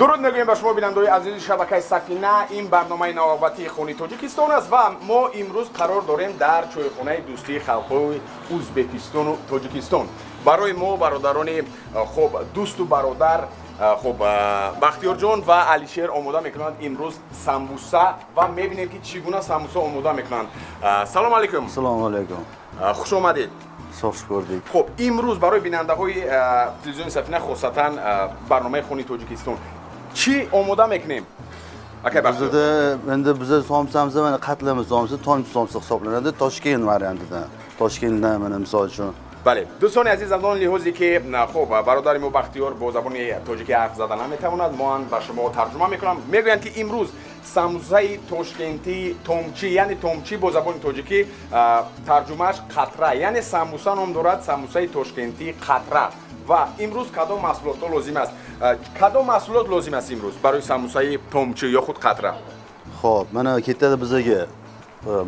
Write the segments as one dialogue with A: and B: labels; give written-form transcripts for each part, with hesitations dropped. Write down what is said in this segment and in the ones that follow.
A: درود میگویم به شما بینندگان عزیز شبکه سفینه. این برنامه نوآوردی خونی تاجیکستان است و ما امروز قرار داریم در چایخانه دوستی خلق‌های ازبکستان و تاجیکستان. برای ما برادران خوب دوست و برادر خوب بختیار جان و علیشیر آماده میکنند امروز سمبوسه و میبینیم که چگونه سمبوسه آماده میکنند. سلام علیکم.
B: سلام علیکم.
A: خوش آمدید.
B: خوش بودید.
A: خب امروز برای بیننده های تلویزیون سفینه خاصتا برنامه خونی تاجیکستان چی آماده میکنیم؟
B: Bizde somsamız ve katlamız somsamız ton somsak hesaplanırdı. Toshkent variantida. Toshkentda mana misol uchun.
A: بله دوستان عزیز از آن لحاظی که خب برادر ما بختیار با زبان تاجیکی حرف زدن نمیتواند ما با شما ترجمه میکنم. میگویند که امروز سموسه تاشکنتی تومچی یعنی تومچی با زبان تاجیکی ترجمهش قطره یعنی سموسه نام دارد سموسه تاشکنتی قطره. و امروز کدام محصولات لازم است؟ کدام محصولات لازم است امروز برای سموسه تومچی یا خود قطره؟
B: خب mana ketadi bizga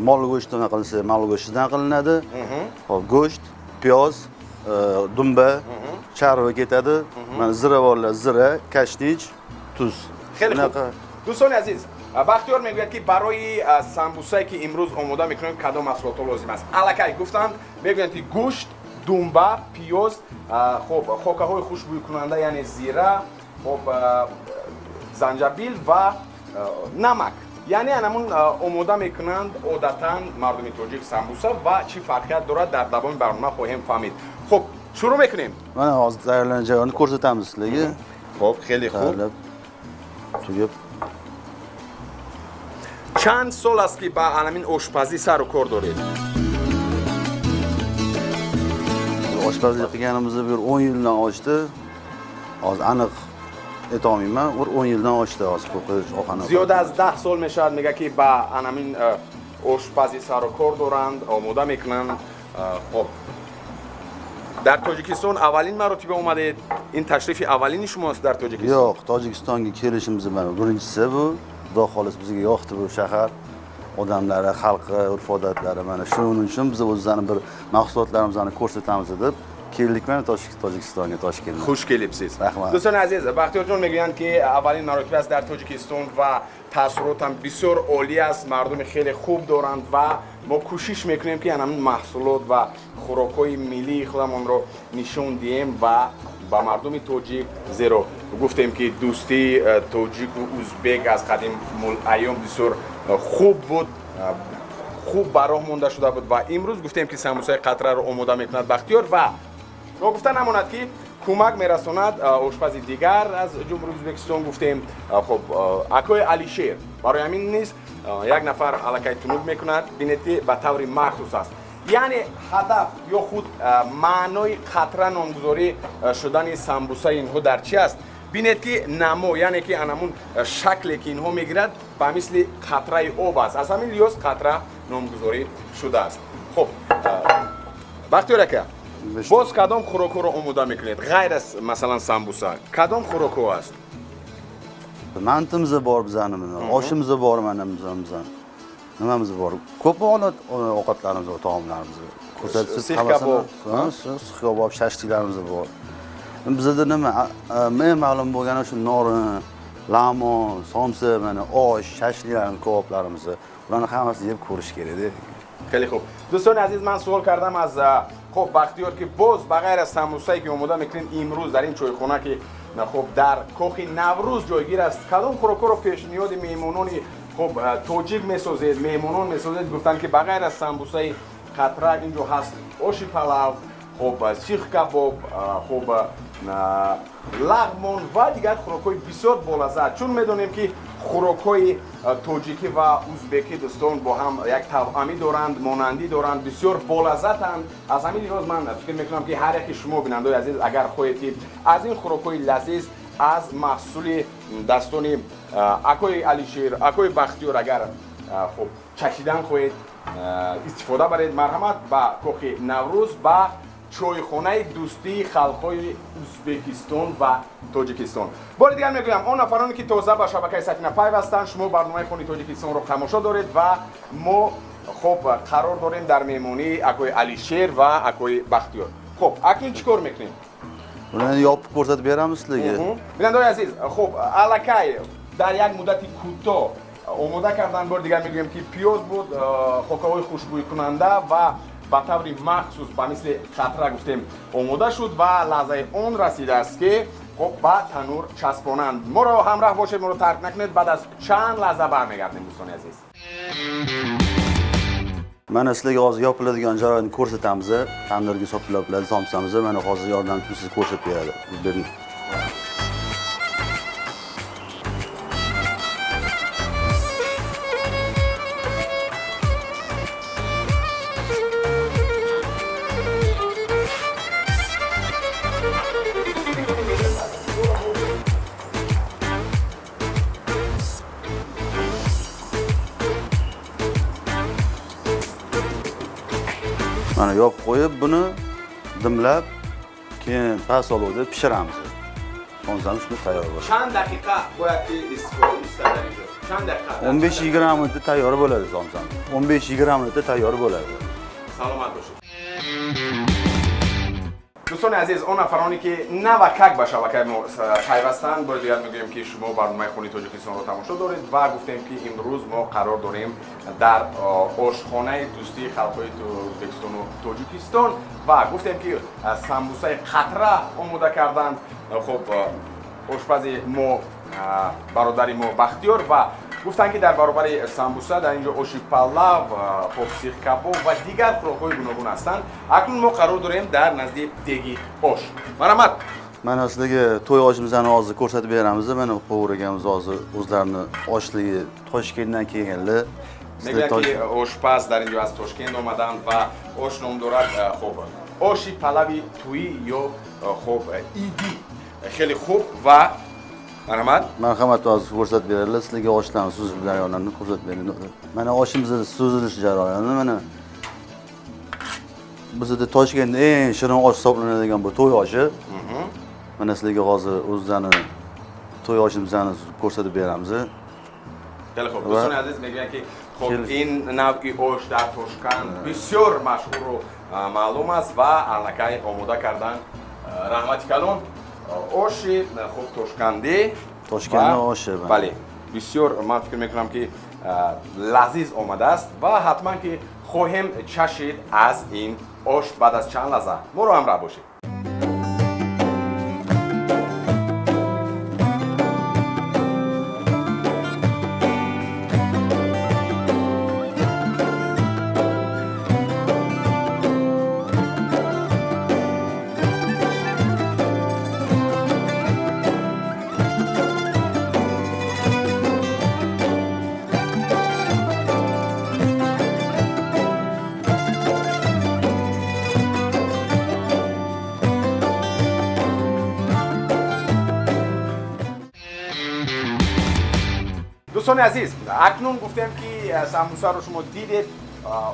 B: mol go'shti naqilsa mol go'shtidan qilinadi. Hop go'sht, piyoz, dumba, charva ketadi. Mana ziravorlar, zira, kashnich, tuz.
A: خیلی خوب. دوستان عزیز بختیار میگوید که برای سمبوسه که امروز آماده میکنیم کدام محصولات لازم است. الکی گفتند میگویند که گوشت، دنبه، پیاز، خب خاکه های خوشبوی کننده یعنی زیره، خب زنجبیل و نمک. یعنی همون آماده میکنند عادتا مردم تاجیک سمبوسه و چی فرقیت دارد در دوام برنامه خواهیم فهمید. خب شروع میکنیم.
B: من از tayyorlanajagini ko'rsatamiz sizlarga.
A: خب خیلی خوب. چند سال است که با همین آشپزی سر و کار دارید؟
B: Oshpazlik qilganimizda bir 10 yildan oshdi. Hozir aniq aytolmayman, bir 10 yildan oshdi hozir oqani.
A: زیاده از 10 سال میشد میگه که با همین آشپزی سر و کار دارند آماده میکنند. خب در تاجیکستان اولین مرتبه اومدید؟ این تشریف اولین شماست در تاجیکستان؟
B: Yo'q, Tojikistonga kelishimiz mana birinchisi bu. Xudo xolis bizga yoqdi bu shahar. Odamlari, xalqi, urf-odatlari mana shuning uchun biz o'zimizning bir mahsulotlarimizni ko'rsatamiz deb keldik mana Tojikistonga, Toshkentga.
A: خوش kelibsiz.
B: Rahmat.
A: دوستان عزیز بختیار جان میگویند که اولین مرتبه است در تاجیکستان و تاثیرات هم بسیار عالی است. مردم خیلی خوب دارند و ما کوشش میکنیم که همین محصولات و خوراک‌های ملی خودمون رو نشون دهیم و با مردم تاجیک زیرا گفتیم که دوستی تاجیک و ازبک از قدیم ایام بسیار خوب بود، خوب براه مونده شده بود و امروز گفتیم که سموسه قطره رو آماده میکند بختیار و ما گفتن نماند که کمک میرساند آشپز دیگر از جمهوری ازبکستان. گفتیم خب اکای علیشیر برای همین نیست یک نفر الکی تنوب میکند بینید که به طور مخصوص است. یعنی هدف یا خود معنای قطره نامگذاری شدن سمبوسه اینها در چی است؟ بینید که نمو یعنی که انمون شکلی که اینها میگیرد به مثل قطره آب است. از همین لحاظ قطره نامگذاری شده است. خب بختیار که باز کدام خوراک رو آماده میکنید غیر از مثلا سمبوسه؟ کدام خوراک است؟
B: Mantimiz bor bizani, oshimiz bor mana bizani. Nimamiz bor? Ko'p holat ovqatlarimiz va taomlarimiz bor. Ko'rsatib hammasi, six kabob, shashliklarimiz bor. Bizda nima ma'lum bo'lgani shu norin, lamon, somsa, mana osh, shashliklarimiz, kaboblarimiz. Ularni hammasini yeb ko'rish kerak-da.
A: خیلی خوب. دوستان عزیز من سوال کردم از خب بختیار که باز بغیر از سموسه‌ای که آماده میکنین امروز در این چایخانه که خب در کاخ نوروز جایگیر است کدام خوراک‌ها رو پیشنهاد میهمانان خب تاجیک میسازید میهمانان میسازید؟ گفتن که بغیر از سمبوسه قطره اینجا هست آش پلاو، خب سیخ کباب، خب لغمان و دیگر خوراک‌های بسیار باللذت. چون میدونیم که خوراک‌های تاجیکی و ازبکی دوستان با هم یک توأمی دارند، مانندی دارند، بسیار باللذتند. از همین لحاظ من فکر میکنم که هر یک شما بیننده عزیز اگر خواهید از این خوراک‌های لذیذ از محصول دستان اکای علیشیر، اکای بختیار اگر خب چشیدن خواهید استفاده برید مرحمت با کاخ نوروز با چایخانه دوستی خلق‌های ازبکستان و تاجیکستان. بار دیگر میگویم اون نفرانی که تازه به شبکه سفینه پیوستن شما برنامه خونی تاجیکستان رو تماشا دارید و ما خب قرار داریم در مهمانی اکای علیشیر و اکای بختیار. خب اکنون چیکار میکنیم؟
B: Buni yopib ko'rsatib beramiz sizlarga.
A: Binandoy aziz, xo'p, allakay dar یک مدتی کوتاه آماده کردن. بار دیگر میگویم که پیاز بود، خوکه‌های خوشبوی کننده و به طور مخصوص به مثل قطره گفتیم آماده شد و لحظه آن رسیده است که خب به تنور چسبانند. ما را همراه باشید، ما را ترک نکنید. بعد از چند لحظه برمیگردیم دوستان عزیز.
B: Mana sizlarga hozir yopiladigan jarayonni ko'rsatamiz. Tandirga soplab solamiz. Mana hozir yordamchi siz ko'rsatib beradi. Bering. Mana yopib qo'yib, buni dimlab, keyin past olovda pishiramiz. Sonzam shuni tayyor bo'ladi.
A: چند دقیقه باید استفاده استفاده چند دقیقه
B: 15-20 minutda tayyor bo'ladi somsam. 15-20 minutda tayyor bo'ladi.
A: سلامت باشید. دوستان عزیز، اون نفرانی که نه و کک به شبکه ما پیوستند، بار دیگر میگویم که شما برنامه خونی تاجیکستان رو تماشا دارید و گفتیم که امروز ما قرار داریم در آشخانه دوستی خلق‌های ازبکستان و تاجیکستان و گفتیم که سمبوسه قطره آماده کردند. خب آشپز ما برادری ما بختیار و گفتن که در برابر سمبوسه در اینجا آش پلو، خب سیخ کباب و دیگر خوراک‌های گوناگون هستند. اکنون ما قرار داریم در نزدیک دیگی آش. مرحمت.
B: Mana sizlarga to'y oshimizni hozir ko'rsatib beramiz. Mana qo'vurganimiz hozir o'zlarini oshligi Toshkentdan kelganlar.
A: میگن که آشپز در اینجا از تاشکند آمدند و آش نام دارد خب آش پلوی تویی یا خب ایدی. خیلی خوب و
B: marhamat hozir ko'rsatib beradilar. Sizlarga oshlarni suzib jarayonlarini ko'rsatib beradi. Mana oshimizning suzilish jarayoni mana bizda Toshkentda eng shirin osh hisoblanadigan bu to'y oshi. Mana sizlarga hozir o'zlarini to'y oshimizni ko'rsatib beramiz.
A: خیلی خوب دوستان عزیز، میگن که خب این نوعی آش در تاشکند بسیار مشهور و معلوم است و علنکای آماده کردن. رحمت کلون آشی خوب تاشکندی
B: Toshkentning oshi.
A: بله بسیار من فکر میکنم که لذیذ آمده است و حتما که خواهیم چشید از این آش بعد از چند لحظه. ما رو همراه باشید. دوستان عزیز، اکنون گفتیم که سمبوسه رو شما دیدید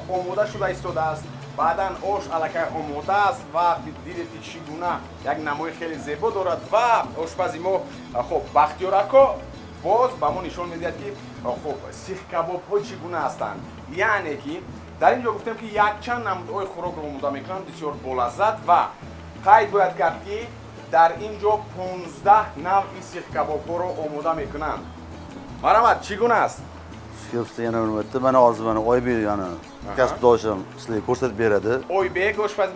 A: آماده شده ایستاده است. بعداً آش الکه آماده است و دیدید که چگونه یک نمای خیلی زیبا دارد و آشپز ما خب بختیار اکا باز به ما نشان میدهد که خب سیخ کباب ها چگونه هستند. یعنی که در اینجا گفتیم که یک چند نمودهای خوراک رو آماده میکنند بسیار بلذت و قید باید کرد که در اینجا 15 نوع سیخ کباب ها رو آماده میکنند. مرحمت چگونه است؟
B: Siyobsta yana nima mana hozir mana Oybek yana kasbdoshim sizlarga ko'rsatib beradi.
A: Oybek oshpaz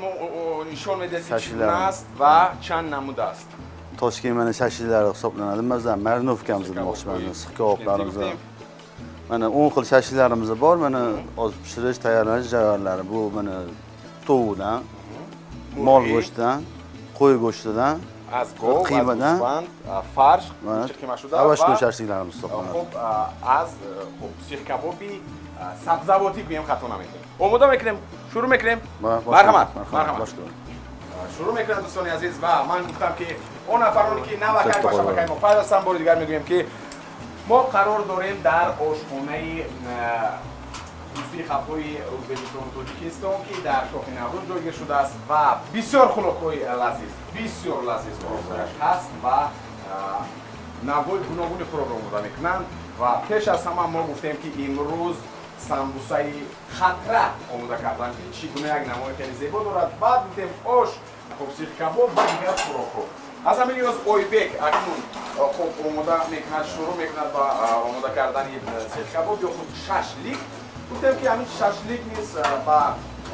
A: nishon medasi chiguna است و چند نمود است.
B: Toshkent mana shashilari hisoblanadi. Bizlar Marinovkamiz demoqchiman. Issiqkoblarimiz. Mana 10 xil shashillarimiz bor. Mana hozir pishirish, tayyorlanish jarayonlari. Bu mana tovuqdan, mol go'shtidan, qo'y go'shtidan,
A: از گوشت، از گوسفند، فرش، چرخیمه شده
B: و شاشیlarimiz hisoblanadi.
A: خب از سیخ کبابی سبزواتی گویم خطا نمیکنیم. آماده میکنیم، شروع میکنیم. مرحمت. شروع میکنم دوستان عزیز و من گفتم که اون نفرانی که نه وکر باشه بکنیم و پیوستن بار دیگر میگویم که ما قرار داریم در آشخانه دوستی خلق‌های ازبکستان و تاجیکستان که در شاخ نوروز جایگیر شده است و بسیار خوراک‌های لذیذ، بسیار لذیذ هست و نوع‌های گوناگون خوراک را آماده می‌کنند و پیش از همه ما گفتیم که امروز سمبوسه خطره آماده کردن که چگونه یک نمای خیلی زیبا دارد. بعد گفتیم آش، خب سیخ کباب و دیگر خوراک‌ها. از همین از اویبک اکنون خب آماده میکند شروع میکند با آماده کردن سیخ کباب یا خود ششلیک. گفتم که همین ششلیک نیست با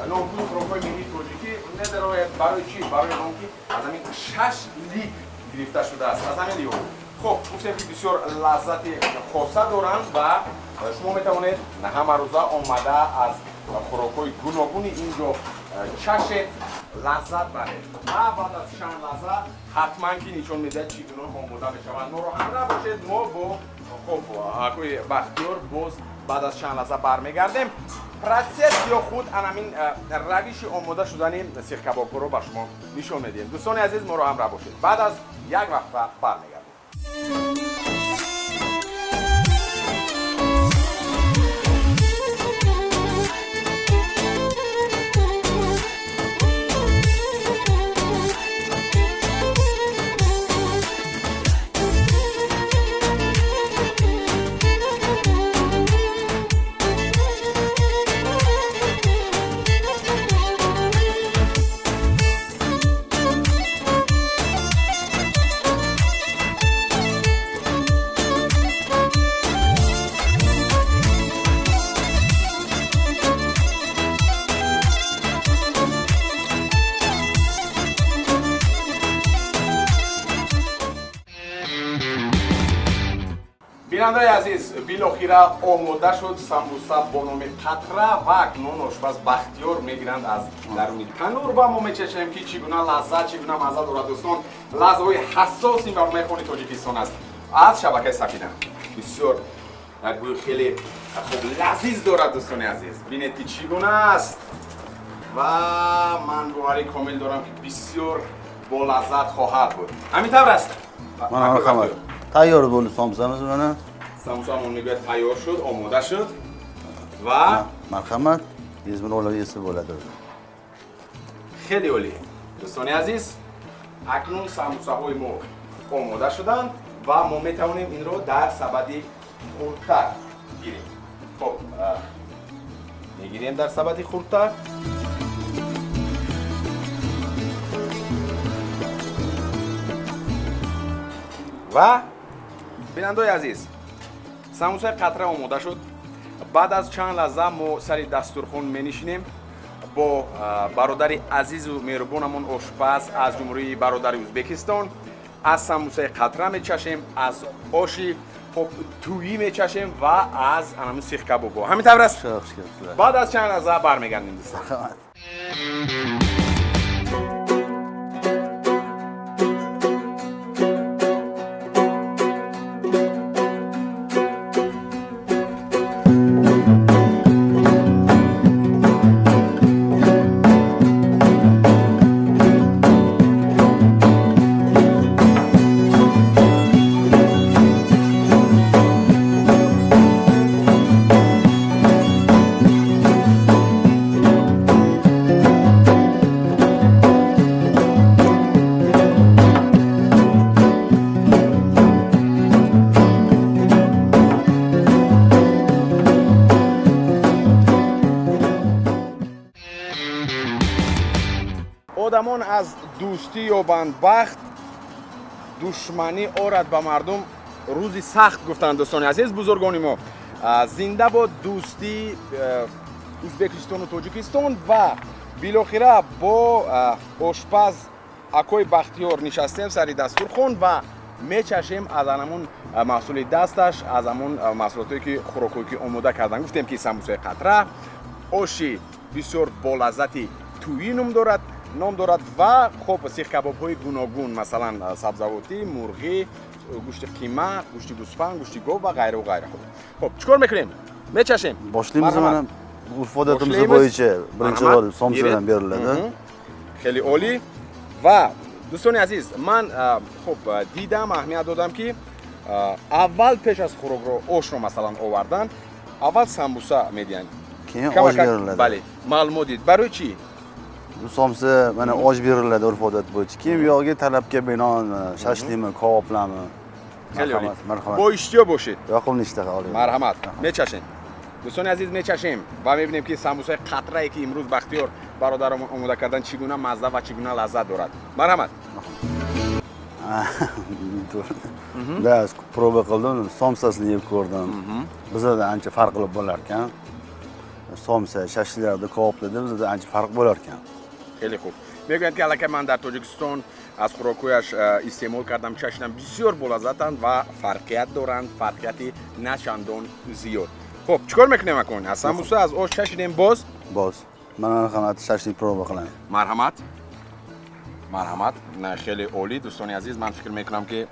A: نامگون خوراک‌های ملی تاجیکی نداره برای چی؟ برای اینکه از همین ششلیک گرفته شده است. از همین لیو. خب گفتم که بسیار لذت خاصه دارند و شما میتوانید همه روزه آمده از خوراک‌های گوناگون اینجا چشم لذت برید و بعد از چند لحظه حتما که نشون میده چگونه آماده میشود. ناراحت نباشید، ما با خب آقای بختیار باز بعد از چند لحظه برمیگردیم. پروسس یا خود همین روش آماده شدن سیخ کباب رو به شما نشون میدیم. دوستان عزیز ما رو همراه باشید. بعد از یک وقت برمیگردیم. بیننده‌های عزیز بالاخره آماده شد سمبوسه با نام قطره و اکنون آشپز بختیار میگیرند از درون تنور و ما میچشیم که چگونه لذت چگونه مزه دارد. دوستان لحظه‌های حساس این برنامه خانه تاجیکستان است از شبکه سفینه. بسیار بوی خیلی خوب لذیذ دارد دوستان عزیز. ببینید که چگونه است و من باوری کامل دارم که بسیار با لذت خواهد بود. همینطور است.
B: من خبر تیار بود سامسامز منه.
A: سامسامون میگوید تیار شد، آماده شد و
B: مرحمت یزمن اولوی است بالا داره.
A: خیلی عالی. دوستان عزیز اکنون ساموسه های ما آماده شدن و ما میتوانیم این رو در سبدی خردتر گیریم. خب میگیریم در سبدی خردتر. و بیننده‌های عزیز سموسه قطره آماده شد. بعد از چند لحظه ما سر دسترخوان می نشینیم با برادر عزیز و مهربانمون آشپز از جمهوری برادر ازبکستان. از سموسه قطره می چشیم، از آشی تویی می چشیم و از همین سیخ کباب. همینطور است. بعد از چند لحظه برمیگردیم دوستان. آدمان از دوستی یابند بخت، دشمنی آرد به مردم روزی سخت گفتند. دوستان عزیز بزرگان ما زنده با دوستی ازبکستان و تاجیکستان و بالاخره با آشپز اکوی بختیار نشستیم سر دسترخوان و میچشیم از همون محصول دستش، از همون محصولاتی که خوراکی که آماده کردن. گفتیم که سمبوسه قطره آشی بسیار با لذتی تویی نام دارد و خب سیخ کباب های گوناگون مثلا سبزواتی، مرغی، گوشت قیمه، گوشت گوسفند، گوشت گاو و غیره و غیره. خب چیکار میکنیم؟ میچشیم.
B: Boshlaymiz mana urf-odatimiz bo'yicha birinchi bor somsadan beriladi.
A: خیلی عالی. و دوستان عزیز من خب دیدم اهمیت دادم که اول پیش از خوراک رو آش رو مثلا آوردن اول سمبوسه میدین.
B: Keyin osh beriladi.
A: بله معلومات دید. برای چی؟
B: Somsa mana osh beriladi urf-odat bo'yicha. Keyin yog'iga talabga binoan shashlikmi, kaboblarmi.
A: خیلی عالی. با اشتیا باشید.
B: Yoqimli ishtaha oling.
A: مرحمت. میچشیم. دوستان عزیز میچشیم و میبینیم که سمبوسه قطره ای که امروز بختیار برادرم آماده کردن چگونه مزه و چگونه لذت دارد. مرحمت.
B: Biraz proba qildim, somsasini yeb ko'rdim. Bizda ancha farq qilib bo'lar ekan. Somsa, shashliklarda, kebablarda bizda ancha farq bo'lar ekan.
A: خیلی خوب. میگویند که البته من در تاجیکستان از خوراکیش استعمال کردم، چشنم بسیار بلازتند و فرقیت دارند، فرقیتی نه چندان زیاد. خب چیکار میکنیم اکن؟ حسن موسی از آش چشیدیم باز؟
B: Boz. Mana ham shashlik proba qilaman.
A: مرحمت. مرحمت. نه خیلی عالی دوستان عزیز، من فکر میکنم که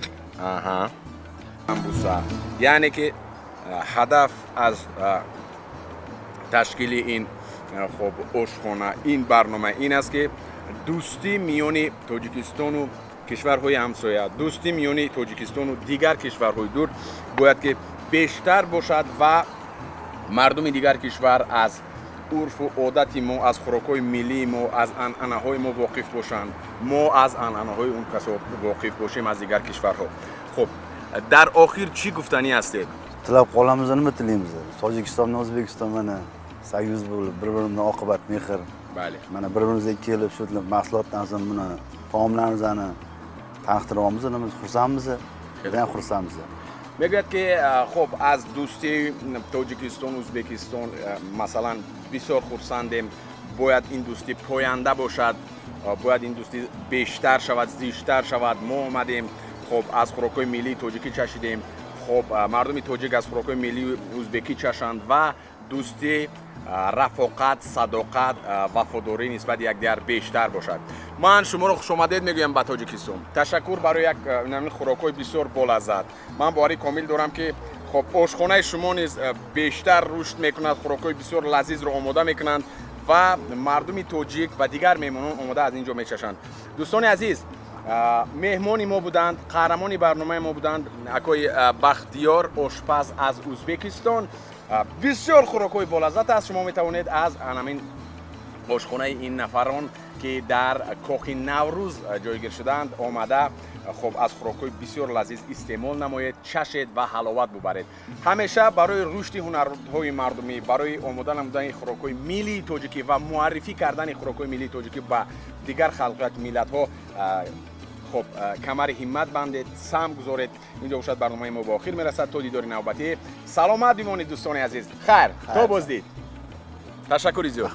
A: موسی یعنی که هدف از تشکیل این خب آشخانه این برنامه این است که دوستی میان تاجیکستان و کشورهای همسایه، دوستی میان تاجیکستان و دیگر کشورهای دور باید که بیشتر باشد و مردم دیگر کشور از عرف و عادت ما، از خوراک‌های ملی ما، از عنعنه‌های ما واقف باشند، ما از عنعنه‌های اون کسا واقف باشیم از دیگر کشورها. خب در آخر چی گفتنی هستید؟
B: Tilab qolamiz, nima tilaymiz? Tojikiston, O'zbekiston mana soyuz bo'lib, bir-birimizga oqibat mehr.
A: بله.
B: Mana bir-birimizga kelib, shu mahsulotdan so'ng buni taomlarimizni taniqtiryapmiz, nima xursandmiz? Juda xursandmiz.
A: میگوید که خب از دوستی تاجیکستان و ازبکستان مثلا بسیار خرسندیم، باید این دوستی پاینده باشد، باید این دوستی بیشتر شود، زیادتر شود. ما اومدیم خب از خوراک‌های ملی تاجیکی چشیدیم، خب مردم تاجیک از خوراک‌های ملی ازبکی چشند و دوستی رفاقت، صداقت، وفاداری نسبت یکدیگر بیشتر باشد. من شما رو خوش آمدید میگویم به تاجیکستان. تشکر برای یک نمونه خوراک‌های بسیار بالذات. من باوری کامل دارم که خب آشخانه شما نیز بیشتر رشد میکند، خوراک‌های بسیار لذیذ رو آماده میکنند و مردم تاجیک و دیگر میهمانان آماده از اینجا میچشند. دوستان عزیز، مهمانی ما بودند، قهرمانی برنامه ما بودند اکای بختیار آشپز از ازبکستان. بسیار خوراک‌های بالذات است، شما میتوانید از همین آشخانه این نفران که در کاخ نوروز جایگیر شدند آمده خب از خوراک‌های بسیار لذیذ استعمال نمایید، چشید و حلاوت ببرید. همیشه برای رشد هنرهای مردمی، برای آماده نمودن خوراک‌های ملی تاجیکی و معرفی کردن خوراک‌های ملی تاجیکی به دیگر خلق ملت‌ها خب کمر همت بندید، سهم گذارید. اینجا باشد برنامه ما به آخر میرسد. تا دیدار نوبتی سلامت بمانید دوستان عزیز. خیر تا بازدید. تشکر زیاد.